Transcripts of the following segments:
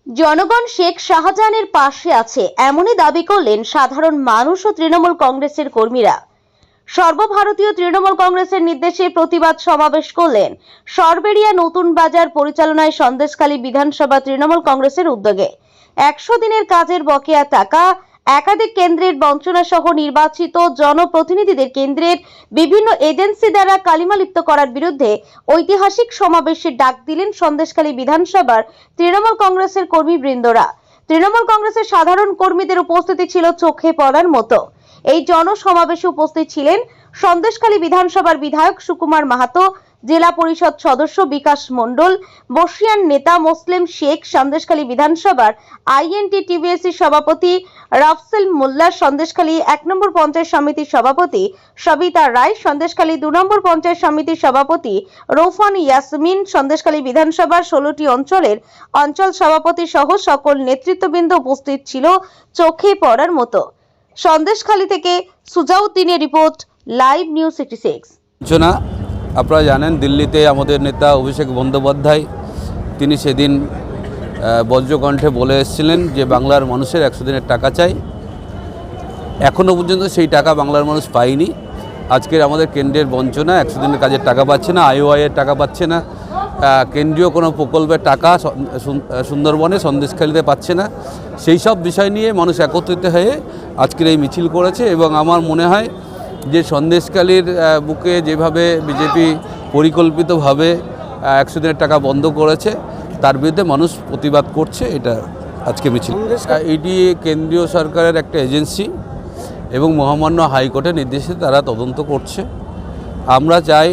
জনগণ শেখ শাহজাহানের পাশে আছে এমনই দাবি করলেন সাধারণ মানুষ ও তৃণমূল কংগ্রেসের কর্মীরা। সর্বভারতীয় তৃণমূল কংগ্রেসের নির্দেশে প্রতিবাদ সমাবেশ করলেন সরবেরিয়া নতুন বাজার পরিচালনায় সন্দেশখালী বিধানসভা তৃণমূল কংগ্রেসের উদ্যোগে। 100 দিনের কাজের বকেয়া টাকা, একাধিক কেন্দ্রের বঞ্চনা সহ নির্বাচিত জনপ্রতিনিধিদের কেন্দ্রের বিভিন্ন এজেন্সি দ্বারা কালিমালিপ্ত করার বিরুদ্ধে ঐতিহাসিক সমাবেশের ডাক দিলেন সন্দেশখালী বিধানসভার তৃণমূল কংগ্রেসের কর্মীবৃন্দরা। তৃণমূল কংগ্রেসের সাধারণ কর্মীদের উপস্থিতি ছিল চোখে পড়ার মতো। এই জনসমাবেশে উপস্থিত ছিলেন সন্দেশখালী বিধানসভার বিধায়ক সুকুমার মাহাতো, জেলা পরিষদ সদস্য বিকাশ মণ্ডল, বর্ষিয়ান নেতা মুসলিম শেখ, সন্দেশখালী বিধানসভার INTTBC সভাপতি রাফসেল মোল্লা, সন্দেশখালী 1 নম্বর পঞ্চায়েত সমিতির সভাপতি সবিতা রায়, সন্দেশখালী 2 নম্বর পঞ্চায়েত সমিতির সভাপতি রৌফান ইয়াসমিন, সন্দেশখালী বিধানসভার 16টি অঞ্চলের অঞ্চল সভাপতি সহ সকল নেতৃত্ববৃন্দ উপস্থিত ছিল চোখে পড়ার মতো। সন্দেশখালী থেকে সুজাউদ্দিনের রিপোর্ট, লাইভ নিউজ 66। আপনারা জানেন দিল্লিতে আমাদের নেতা অভিষেক বন্দ্যোপাধ্যায় তিনি সেদিন বজ্রকণ্ঠে বলে এসেছিলেন যে বাংলার মানুষের 100 দিনের টাকা চাই। এখনও পর্যন্ত সেই টাকা বাংলার মানুষ পায়নি। আজকের আমাদের কেন্দ্রের বঞ্চনা, 100 দিনের কাজের টাকা পাচ্ছে না, IOI-এর টাকা পাচ্ছে না, কেন্দ্রীয় কোনো প্রকল্পের টাকা সুন্দরবনে সন্দেশখালীতে পাচ্ছে না। সেই সব বিষয় নিয়ে মানুষ একত্রিত হয়ে আজকের এই মিছিল করেছে এবং আমার মনে হয় যে সন্দেশখালীর বুকে যেভাবে বিজেপি পরিকল্পিতভাবে 100 দিনের টাকা বন্ধ করেছে তার বিরুদ্ধে মানুষ প্রতিবাদ করছে। এটা আজকে মিছিল। এটি কেন্দ্রীয় সরকারের একটা এজেন্সি এবং মহামান্য হাইকোর্টের নির্দেশে তারা তদন্ত করছে। আমরা চাই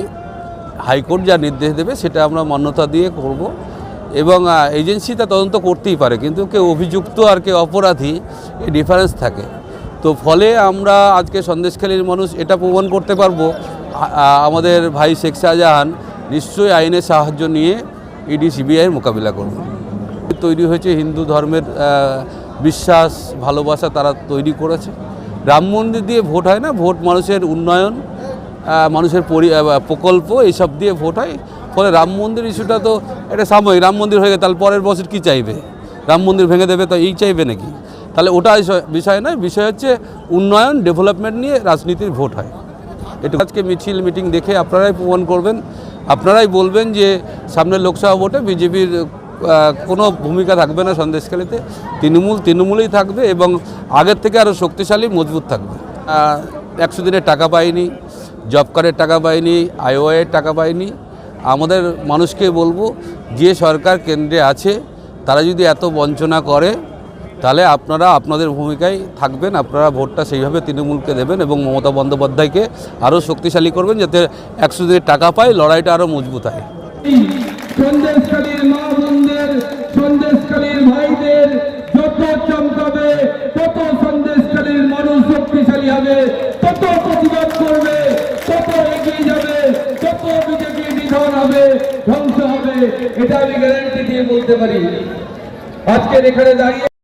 হাইকোর্ট যা নির্দেশ দেবে সেটা আমরা মান্যতা দিয়ে করব এবং এজেন্সি তা তদন্ত করতেই পারে, কিন্তু কেউ অভিযুক্ত আর কেউ অপরাধী এই ডিফারেন্স থাকে। তো ফলে আমরা আজকে সন্দেশখালীর মানুষ এটা প্রমাণ করতে পারবো আমাদের ভাই শেখ শাহজাহান নিশ্চয়ই আইনের সাহায্য নিয়ে ED CBI-এর মোকাবিলা করবে। তৈরি হয়েছে হিন্দু ধর্মের বিশ্বাস ভালোবাসা তারা তৈরি করেছে। রাম মন্দির দিয়ে ভোট হয় না, ভোট মানুষের উন্নয়ন, মানুষের প্রকল্প এইসব দিয়ে ভোট হয়। ফলে রাম মন্দির ইস্যুটা তো এটা সাময়িক, রাম মন্দির হয়ে গেলে তাহলে পরের বছর কী চাইবে? রাম মন্দির ভেঙে দেবে তো এই চাইবে নাকি? তাহলে ওটা বিষয় নয়, বিষয় হচ্ছে উন্নয়ন ডেভেলপমেন্ট নিয়ে রাজনীতির ভোট হয়। এটা আজকে মিছিল মিটিং দেখে আপনারাই প্রমাণ করবেন, আপনারাই বলবেন যে সামনের লোকসভা ভোটে বিজেপির কোনো ভূমিকা থাকবে না সন্দেশখালীতে, তৃণমূলেই থাকবে এবং আগের থেকে আরও শক্তিশালী মজবুত থাকবে। 100 দিনের টাকা পায়নি, জব কার্ডের টাকা পায়নি, IOI-এর টাকা পায়নি। আমাদের মানুষকে বলবো যে সরকার কেন্দ্রে আছে তারা যদি এত বঞ্চনা করে তাহলে আপনারা আপনাদের ভূমিকায় থাকবেন, আপনারা ভোটটা সেইভাবে তৃণমূলকে দেবেন এবং মমতা বন্দ্যোপাধ্যায়কে আরও শক্তিশালী করবেন যাতে 100 দিনের টাকা পায়, লড়াইটা আরও মজবুত হয়। সন্দেশখালীর মা বোনদের, সন্দেশখালীর ভাইদের যত চমকাবে তত সন্দেশখালীর মানুষ শক্তিশালী হবে, তত প্রতিবাদ করবে, তত এগিয়ে যাবে, তত বিজেপি নিধন হবে, ধ্বংস হবে। এটা আমি গ্যারান্টি দিয়ে বলতে পারি। আজকের এখানে দাঁড়িয়ে